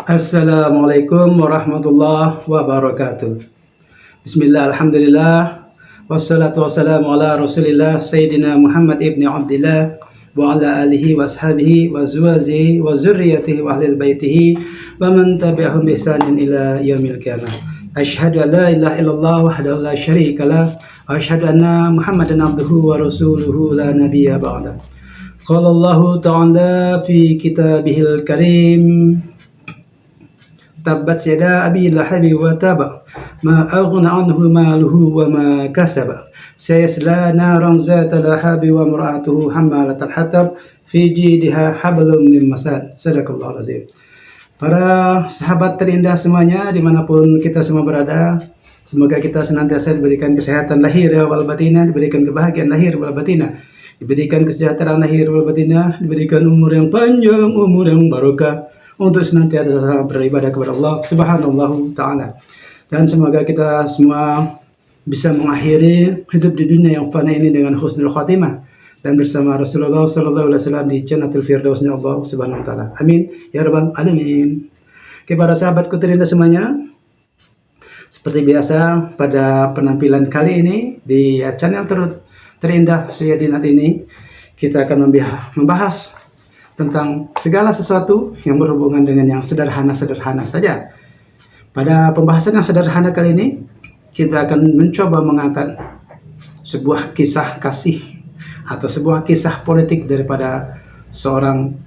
Assalamualaikum warahmatullahi wabarakatuh. Bismillah, alhamdulillah, wassalatu wassalamu ala rasulillah Sayyidina Muhammad ibn Abdillah wa ala alihi wa ashabihi wa zuwazihi wa zurriyatihi wa ahlil baitihi wa man tabi'ahum bi ihsanin ila yaumil qiyamah. Asyhadu an la ilaha illallah wahdahu la syarika lah wa asyhadu anna Muhammadan abduhu wa rasuluhu la nabiyya ba'da. Qala Allah ta'ala fi kitabihil karim, tabbat yada abi lahabi wa taba ma aghna anhu maluhu wa ma kasaba sayasla naran zata lahabi wa imra'atuhu hammalatal hatab fi jidha hablum min masad. Sadaqallahul azim. Para sahabat terindah semuanya dimanapun kita semua berada, semoga kita senantiasa diberikan kesehatan lahir wal batinah, diberikan kebahagiaan lahir wal batinah, diberikan kesejahteraan lahir wal batinah, diberikan umur yang panjang, umur yang barokah, untuk senantiasa beribadah kepada Allah Subhanahu Ta'ala. Dan semoga kita semua bisa mengakhiri hidup di dunia yang fana ini dengan husnul khatimah dan bersama Rasulullah Sallallahu Alaihi Wasallam di Jannatul Firdausnya Allah Subhanahu Wa Ta'ala. Amin ya rabbal alamin. Oke, para sahabatku terindah semuanya, seperti biasa pada penampilan kali ini di channel terindah Suyadinat ini, kita akan membahas tentang segala sesuatu yang berhubungan dengan yang sederhana-sederhana saja. Pada pembahasan yang sederhana kali ini, kita akan mencoba mengangkat sebuah kisah kasih atau sebuah kisah politik daripada seorang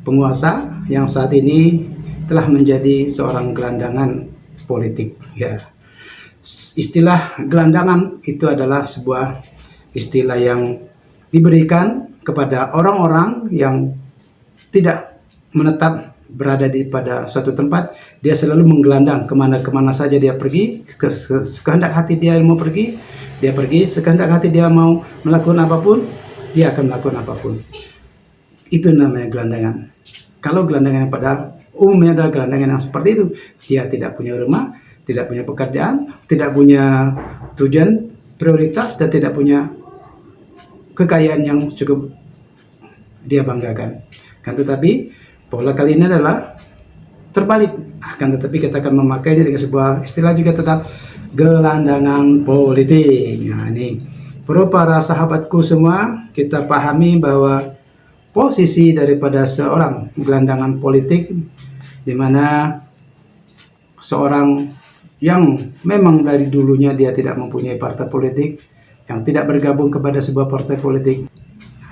penguasa yang saat ini telah menjadi seorang gelandangan politik. Ya, istilah gelandangan itu adalah sebuah istilah yang diberikan kepada orang-orang yang tidak menetap berada pada suatu tempat. Dia selalu menggelandang kemana-kemana saja dia pergi, sekehendak hati dia mau pergi, dia pergi, sekehendak hati dia mau melakukan apapun, dia akan melakukan apapun. Itu namanya gelandangan. Kalau gelandangan pada umumnya adalah gelandangan yang seperti itu, dia tidak punya rumah, tidak punya pekerjaan, tidak punya tujuan prioritas, dan tidak punya kekayaan yang cukup dia banggakan. Kan tetapi pola kali ini adalah terbalik. Akan tetapi kita akan memakainya dengan sebuah istilah juga tetap gelandangan politik. Nah, ini perlu para sahabatku semua kita pahami bahwa posisi daripada seorang gelandangan politik, di mana seorang yang memang dari dulunya dia tidak mempunyai partai politik, yang tidak bergabung kepada sebuah partai politik,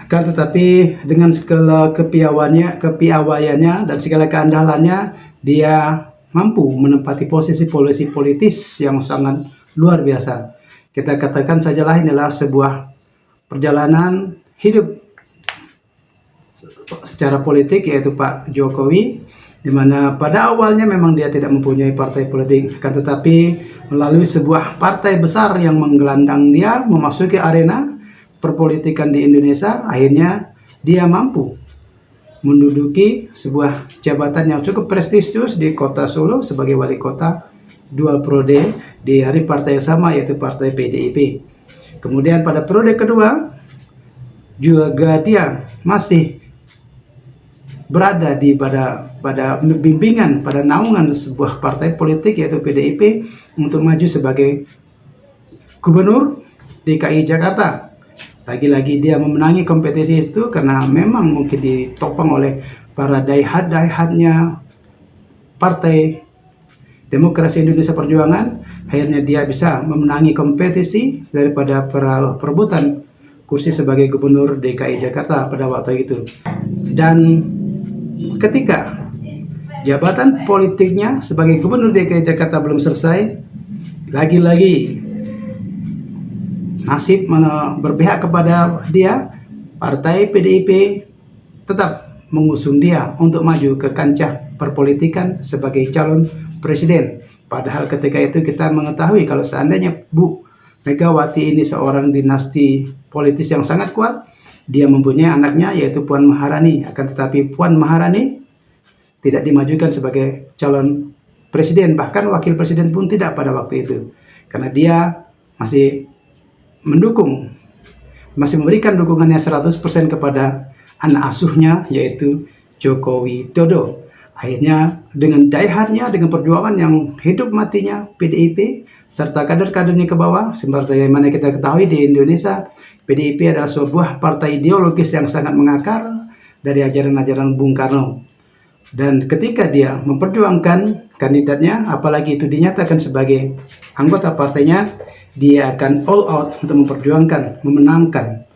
akan tetapi dengan segala kepiawaiannya dan segala keandalannya, dia mampu menempati posisi politis yang sangat luar biasa. Kita katakan sajalah inilah sebuah perjalanan hidup secara politik, yaitu Pak Jokowi, di mana pada awalnya memang dia tidak mempunyai partai politik, akan tetapi melalui sebuah partai besar yang menggelandang dia memasuki arena perpolitikan di Indonesia, akhirnya dia mampu menduduki sebuah jabatan yang cukup prestisius di kota Solo sebagai wali kota 2 periode di hari partai yang sama, yaitu partai PDIP. Kemudian pada periode kedua juga dia masih berada pada bimbingan, pada naungan sebuah partai politik, yaitu PDIP, untuk maju sebagai gubernur DKI Jakarta. Lagi-lagi dia memenangi kompetisi itu karena memang mungkin ditopang oleh para daihat-daihatnya Partai Demokrasi Indonesia Perjuangan. Akhirnya dia bisa memenangi kompetisi daripada perebutan kursi sebagai gubernur DKI Jakarta pada waktu itu. Dan ketika jabatan politiknya sebagai gubernur DKI Jakarta belum selesai, lagi-lagi nasib berpihak kepada dia. Partai PDIP tetap mengusung dia untuk maju ke kancah perpolitikan sebagai calon presiden. Padahal ketika itu kita mengetahui kalau seandainya Bu Megawati ini seorang dinasti politis yang sangat kuat, dia mempunyai anaknya yaitu Puan Maharani. Akan tetapi Puan Maharani tidak dimajukan sebagai calon presiden, bahkan wakil presiden pun tidak pada waktu itu, karena dia masih memberikan dukungannya 100% kepada anak asuhnya, yaitu Joko Widodo. Akhirnya dengan daihatnya, dengan perjuangan yang hidup matinya PDIP serta kader-kadernya ke bawah, sebagaimana kita ketahui di Indonesia, PDIP adalah sebuah partai ideologis yang sangat mengakar dari ajaran-ajaran Bung Karno. Dan ketika dia memperjuangkan kandidatnya, apalagi itu dinyatakan sebagai anggota partainya, dia akan all out untuk memperjuangkan, memenangkan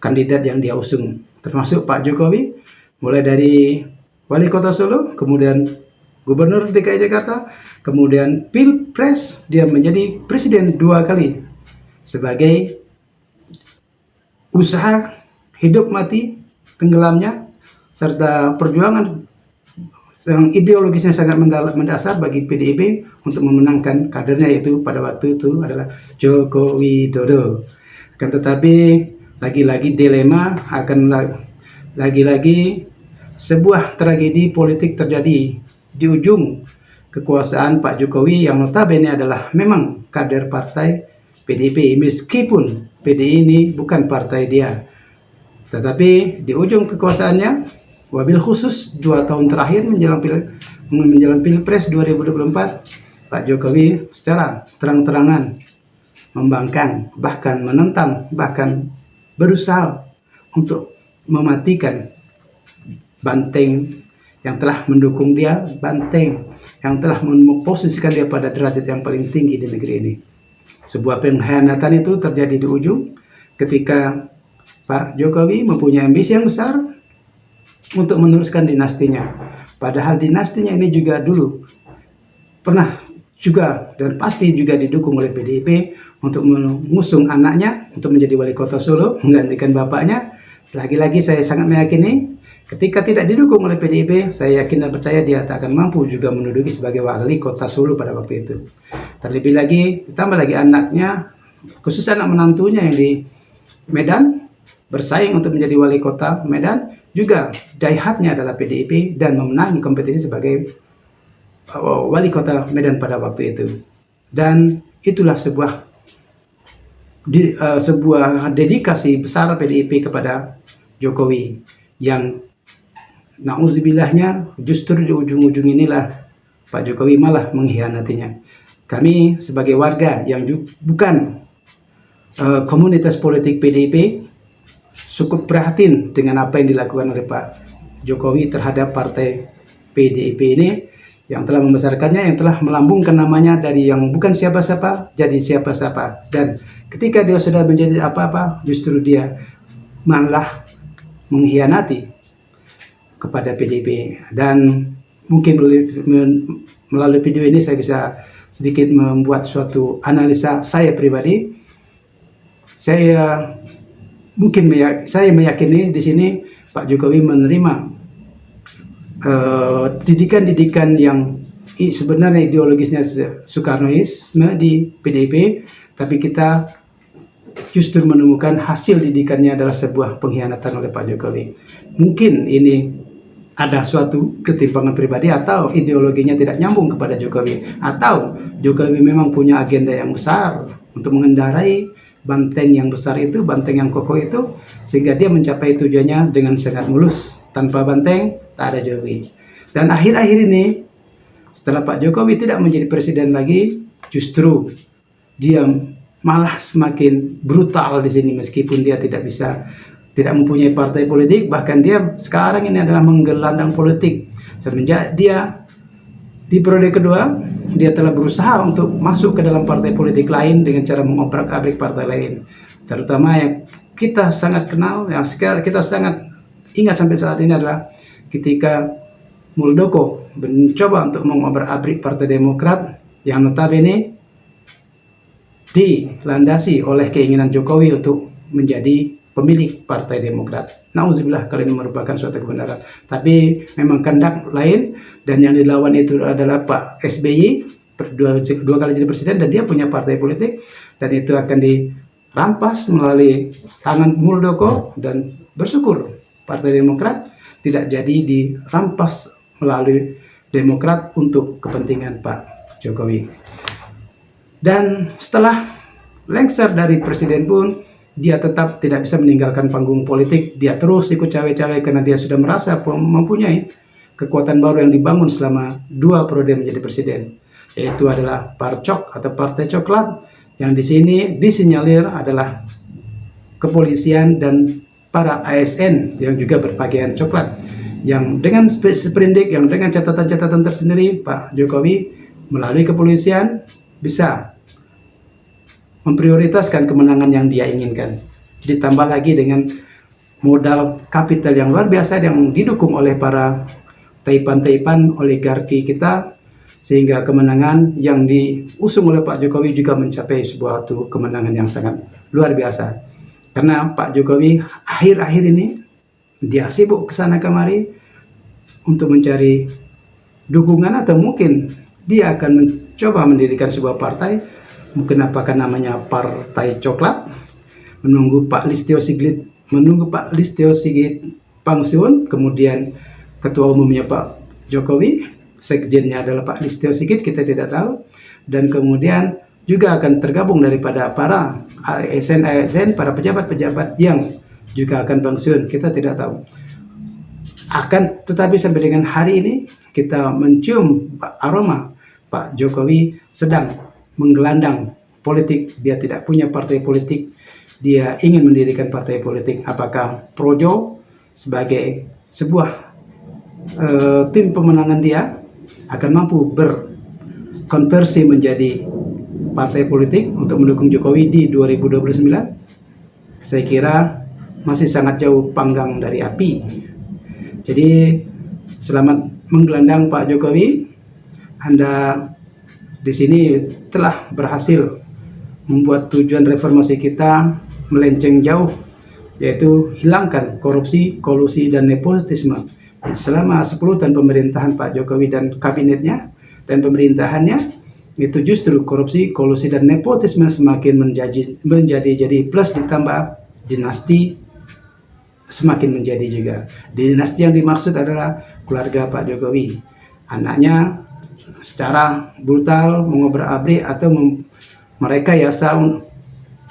kandidat yang dia usung, termasuk Pak Jokowi, mulai dari Wali Kota Solo, kemudian Gubernur DKI Jakarta, kemudian Pilpres, dia menjadi presiden 2 kali sebagai usaha hidup mati tenggelamnya serta perjuangan yang ideologisnya sangat mendasar bagi PDIP untuk memenangkan kadernya, yaitu pada waktu itu adalah Joko Widodo. Akan tetapi lagi-lagi dilema, akan lagi-lagi sebuah tragedi politik terjadi di ujung kekuasaan Pak Jokowi yang notabene adalah memang kader partai PDIP, meskipun PDI ini bukan partai dia. Tetapi di ujung kekuasaannya, wabil khusus 2 tahun terakhir menjelang Pilpres 2024, Pak Jokowi secara terang-terangan membangkang, bahkan menentang, bahkan berusaha untuk mematikan banteng yang telah mendukung dia, banteng yang telah memposisikan dia pada derajat yang paling tinggi di negeri ini. Sebuah pengkhianatan itu terjadi di ujung ketika Pak Jokowi mempunyai ambisi yang besar untuk meneruskan dinastinya. Padahal dinastinya ini juga dulu pernah juga dan pasti juga didukung oleh PDIP untuk mengusung anaknya untuk menjadi wali kota Solo, menggantikan bapaknya. Lagi-lagi saya sangat meyakini ketika tidak didukung oleh PDIP, saya yakin dan percaya dia tak akan mampu juga menduduki sebagai wali kota Solo pada waktu itu. Terlebih lagi, ditambah lagi anaknya, khusus anak menantunya yang di Medan, bersaing untuk menjadi wali kota Medan, juga daihatnya adalah PDIP dan memenangi kompetisi sebagai wali kota Medan pada waktu itu. Dan itulah sebuah dedikasi besar PDIP kepada Jokowi yang nauzubillahnya justru di ujung-ujung inilah Pak Jokowi malah mengkhianatinya. Kami sebagai warga yang bukan komunitas politik PDIP cukup prihatin dengan apa yang dilakukan oleh Pak Jokowi terhadap partai PDIP ini yang telah membesarkannya, yang telah melambungkan namanya dari yang bukan siapa-siapa jadi siapa-siapa. Dan ketika dia sudah menjadi apa-apa, justru dia malah mengkhianati kepada PDIP. Dan mungkin melalui video ini saya bisa sedikit membuat suatu analisa saya pribadi. Saya meyakini di sini Pak Jokowi menerima didikan-didikan yang sebenarnya ideologisnya Soekarnoisme di PDIP, tapi kita justru menemukan hasil didikannya adalah sebuah pengkhianatan oleh Pak Jokowi. Mungkin ini ada suatu ketimpangan pribadi atau ideologinya tidak nyambung kepada Jokowi, atau Jokowi memang punya agenda yang besar untuk mengendarai banteng yang besar itu, banteng yang kokoh itu, sehingga dia mencapai tujuannya dengan sangat mulus. Tanpa banteng tak ada Jokowi. Dan akhir-akhir ini setelah Pak Jokowi tidak menjadi presiden lagi, justru dia malah semakin brutal di sini, meskipun dia tidak mempunyai partai politik. Bahkan dia sekarang ini adalah menggelandang politik. Semenjak dia di periode kedua, dia telah berusaha untuk masuk ke dalam partai politik lain dengan cara mengobrak-abrik partai lain. Terutama yang kita sangat kenal, yang sekarang kita sangat ingat sampai saat ini adalah ketika Muldoko mencoba untuk mengobrak-abrik Partai Demokrat yang notabene dilandasi oleh keinginan Jokowi untuk menjadi pemilik Partai Demokrat. Nauzubillah, kalau ini merupakan suatu kebenaran. Tapi memang kehendak lain, dan yang dilawan itu adalah Pak SBY, dua kali jadi presiden, dan dia punya partai politik, dan itu akan dirampas melalui tangan Muldoko. Dan bersyukur Partai Demokrat tidak jadi dirampas melalui Demokrat untuk kepentingan Pak Jokowi. Dan setelah lengser dari presiden pun, dia tetap tidak bisa meninggalkan panggung politik. Dia terus ikut cawe-cawe karena dia sudah merasa mempunyai kekuatan baru yang dibangun selama 2 periode menjadi presiden, yaitu adalah Parcok atau Partai Coklat, yang di sini disinyalir adalah kepolisian dan para ASN yang juga berpakaian coklat, yang dengan sprindik, yang dengan catatan-catatan tersendiri, Pak Jokowi melalui kepolisian bisa memprioritaskan kemenangan yang dia inginkan. Ditambah lagi dengan modal kapital yang luar biasa yang didukung oleh para taipan-taipan oligarki kita, sehingga kemenangan yang diusung oleh Pak Jokowi juga mencapai sebuah kemenangan yang sangat luar biasa. Karena Pak Jokowi akhir-akhir ini dia sibuk kesana kemari untuk mencari dukungan, atau mungkin dia akan mencoba mendirikan sebuah partai, mungkin apakah namanya Partai Coklat, menunggu Pak Listio Sigit pensiun, kemudian ketua umumnya Pak Jokowi, sekjennya adalah Pak Listio Sigit, kita tidak tahu, dan kemudian juga akan tergabung daripada para ASN, para pejabat-pejabat yang juga akan pensiun, kita tidak tahu. Tetapi sampai dengan hari ini kita mencium aroma Pak Jokowi sedang menggelandang politik. Dia tidak punya partai politik, dia ingin mendirikan partai politik. Apakah Projo sebagai sebuah tim pemenangan dia akan mampu berkonversi menjadi partai politik untuk mendukung Jokowi di 2029? Saya kira masih sangat jauh panggang dari api. Jadi selamat menggelandang Pak Jokowi. Anda di sini telah berhasil membuat tujuan reformasi kita melenceng jauh, yaitu hilangkan korupsi, kolusi, dan nepotisme. Selama 10 tahun pemerintahan Pak Jokowi dan kabinetnya dan pemerintahannya, itu justru korupsi, kolusi, dan nepotisme semakin menjadi plus, ditambah dinasti semakin menjadi juga. Dinasti yang dimaksud adalah keluarga Pak Jokowi. Anaknya secara brutal mengobrak-abrik atau merekayasa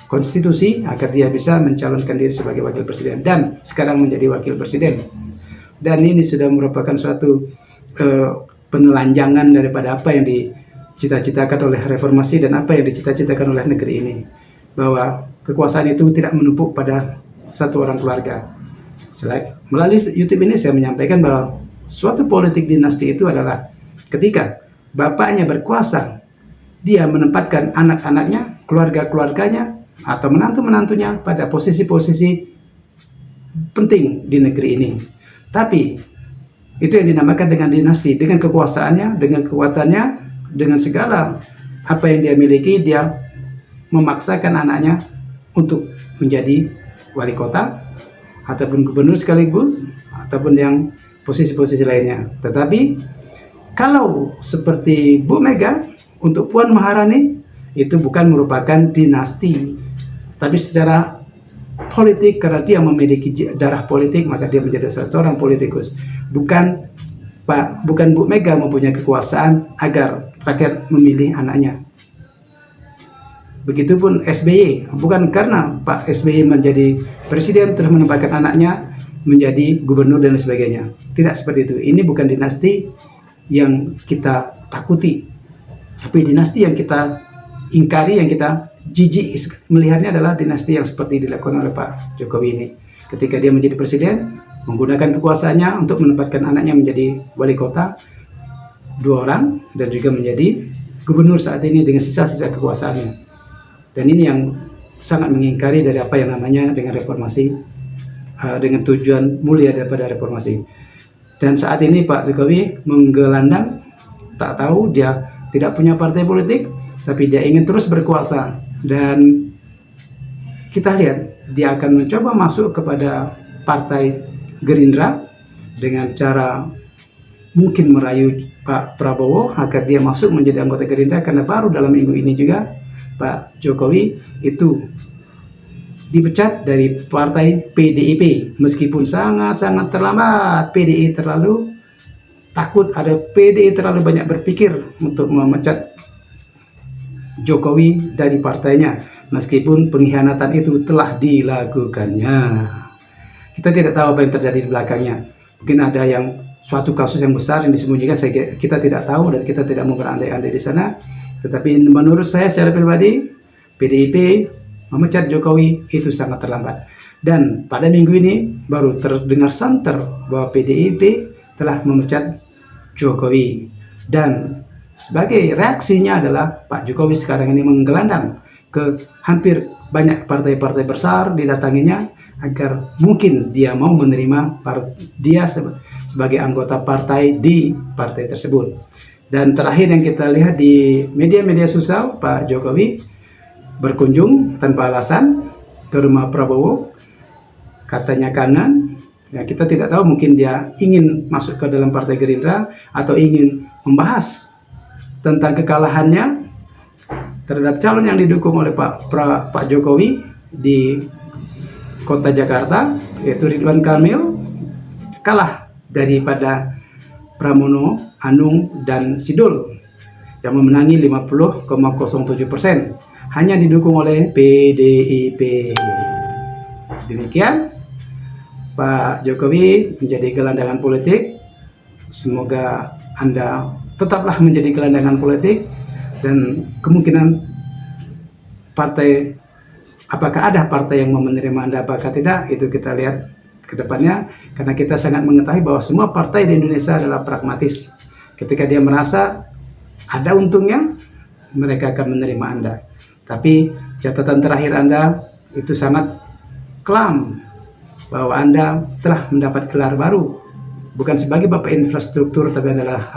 konstitusi agar dia bisa mencalonkan diri sebagai wakil presiden, dan sekarang menjadi wakil presiden. Dan ini sudah merupakan suatu penelanjangan daripada apa yang dicita-citakan oleh reformasi dan apa yang dicita-citakan oleh negeri ini, bahwa kekuasaan itu tidak menumpuk pada satu orang keluarga. Melalui YouTube ini saya menyampaikan bahwa suatu politik dinasti itu adalah ketika bapaknya berkuasa, dia menempatkan anak-anaknya, keluarga-keluarganya, atau menantu-menantunya pada posisi-posisi penting di negeri ini. Tapi itu yang dinamakan dengan dinasti, dengan kekuasaannya, dengan kekuatannya, dengan segala apa yang dia miliki, dia memaksakan anaknya untuk menjadi wali kota ataupun gubernur sekaligus, ataupun yang posisi-posisi lainnya. Tetapi kalau seperti Bu Mega untuk Puan Maharani, itu bukan merupakan dinasti, tapi secara politik, karena dia memiliki darah politik, maka dia menjadi seorang politikus. Bukan Bu Mega mempunyai kekuasaan agar rakyat memilih anaknya. Begitupun SBY, bukan karena Pak SBY menjadi presiden terus menempatkan anaknya menjadi gubernur dan sebagainya. Tidak seperti itu. Ini bukan dinasti yang kita takuti, tapi dinasti yang kita ingkari, yang kita jijik melihatnya adalah dinasti yang seperti dilakukan oleh Pak Jokowi ini. Ketika dia menjadi presiden, menggunakan kekuasaannya untuk menempatkan anaknya menjadi wali kota, 2 orang, dan juga menjadi gubernur saat ini dengan sisa-sisa kekuasaannya. Dan ini yang sangat mengingkari dari apa yang namanya dengan reformasi, dengan tujuan mulia daripada reformasi. Dan saat ini Pak Jokowi menggelandang, tak tahu, dia tidak punya partai politik, tapi dia ingin terus berkuasa. Dan kita lihat dia akan mencoba masuk kepada partai Gerindra dengan cara mungkin merayu Pak Prabowo agar dia masuk menjadi anggota Gerindra, karena baru dalam minggu ini juga Pak Jokowi itu dipecat dari partai PDIP, meskipun sangat-sangat terlambat. PDI terlalu takut, PDI terlalu banyak berpikir untuk memecat Jokowi dari partainya, meskipun pengkhianatan itu telah dilakukannya. Kita tidak tahu apa yang terjadi di belakangnya. Mungkin ada yang suatu kasus yang besar yang disembunyikan, kita tidak tahu dan kita tidak mau berandai-andai di sana. Tetapi menurut saya secara pribadi, PDIP memecat Jokowi itu sangat terlambat. Dan pada minggu ini baru terdengar santer bahwa PDIP telah memecat Jokowi. Dan sebagai reaksinya adalah Pak Jokowi sekarang ini menggelandang ke hampir banyak partai-partai besar didatanginya agar mungkin dia mau menerima dia sebagai anggota partai di partai tersebut. Dan terakhir yang kita lihat di media-media sosial, Pak Jokowi berkunjung tanpa alasan ke rumah Prabowo, katanya kangen. Ya, kita tidak tahu, mungkin dia ingin masuk ke dalam partai Gerindra atau ingin membahas tentang kekalahannya terhadap calon yang didukung oleh Pak Jokowi di Kota Jakarta, yaitu Ridwan Kamil, kalah daripada Pramono, Anung, dan Sidul yang memenangi 50,07%, hanya didukung oleh PDIP. Demikian Pak Jokowi menjadi gelandangan politik. Semoga Anda tetaplah menjadi gelandangan politik, dan kemungkinan partai, apakah ada partai yang mau menerima Anda, apakah tidak, itu kita lihat ke depannya, karena kita sangat mengetahui bahwa semua partai di Indonesia adalah pragmatis. Ketika dia merasa ada untungnya, mereka akan menerima Anda. Tapi catatan terakhir Anda itu sangat kelam, bahwa Anda telah mendapat gelar baru, bukan sebagai Bapak Infrastruktur, tapi adalah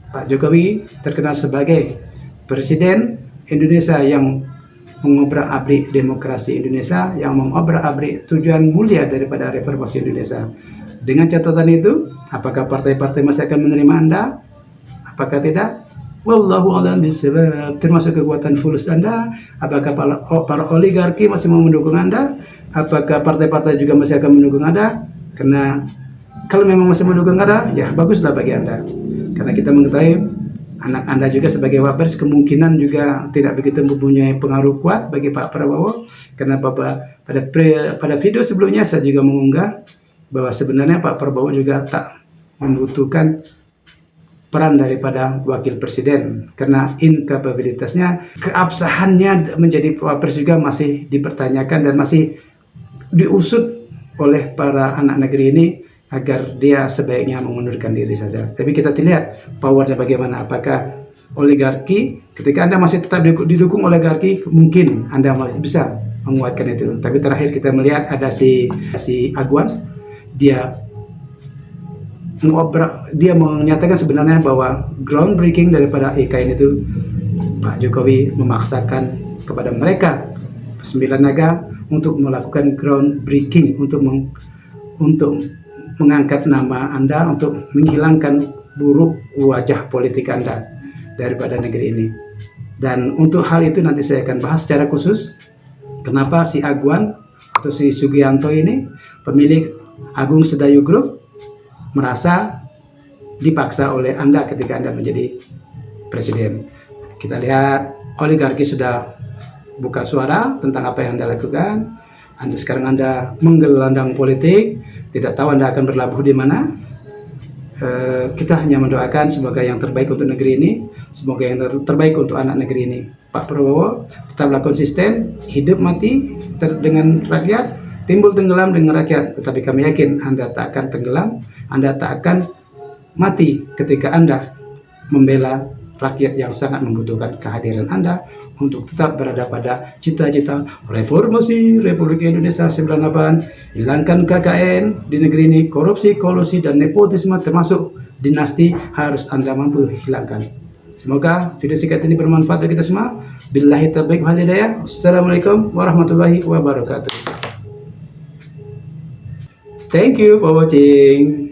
Pak Jokowi terkenal sebagai Presiden Indonesia yang mengobrak-abrik demokrasi Indonesia, yang mengobrak-abrik tujuan mulia daripada reformasi Indonesia. Dengan catatan itu, apakah partai-partai masih akan menerima Anda? Apakah tidak? Wallahu a'lam bishawab. Termasuk kekuatan fulus Anda. Apakah para oligarki masih mau mendukung Anda? Apakah partai-partai juga masih akan mendukung Anda? Karena kalau memang masih mendukung Anda, ya baguslah bagi Anda. Karena kita mengetahui anak Anda juga sebagai wapres kemungkinan juga tidak begitu mempunyai pengaruh kuat bagi Pak Prabowo. Karena pada video sebelumnya saya juga mengunggah bahwa sebenarnya Pak Prabowo juga tak membutuhkan peran daripada wakil presiden, karena inkapabilitasnya, keabsahannya menjadi wapres juga masih dipertanyakan dan masih diusut oleh para anak negeri ini agar dia sebaiknya mengundurkan diri saja. Tapi kita lihat powernya bagaimana. Apakah oligarki, ketika Anda masih tetap didukung oligarki, mungkin Anda masih bisa menguatkan itu. Tapi terakhir kita melihat ada si Agwan, dia menyatakan sebenarnya bahwa groundbreaking daripada IKN itu Pak Jokowi memaksakan kepada mereka 9 naga untuk melakukan groundbreaking, untuk mengangkat nama Anda, untuk menghilangkan buruk wajah politik Anda daripada negeri ini. Dan untuk hal itu nanti saya akan bahas secara khusus kenapa si Agwan atau si Sugianto ini, pemilik Agung Sedayu Group, merasa dipaksa oleh Anda ketika Anda menjadi presiden. Kita lihat oligarki sudah buka suara tentang apa yang Anda lakukan. Sekarang Anda menggelandang politik, tidak tahu Anda akan berlabuh di mana. Kita hanya mendoakan semoga yang terbaik untuk negeri ini, semoga yang terbaik untuk anak negeri ini. Pak Prabowo tetaplah konsisten, hidup mati dengan rakyat, timbul tenggelam dengan rakyat. Tetapi kami yakin Anda tak akan tenggelam, Anda tak akan mati ketika Anda membela rakyat yang sangat membutuhkan kehadiran Anda untuk tetap berada pada cita-cita reformasi Republik Indonesia 98, hilangkan KKN di negeri ini, korupsi, kolusi, dan nepotisme termasuk dinasti harus Anda mampu hilangkan. Semoga video singkat ini bermanfaat bagi kita semua. Billahi taufiq wal hidayah. Assalamualaikum warahmatullahi wabarakatuh. Thank you for watching.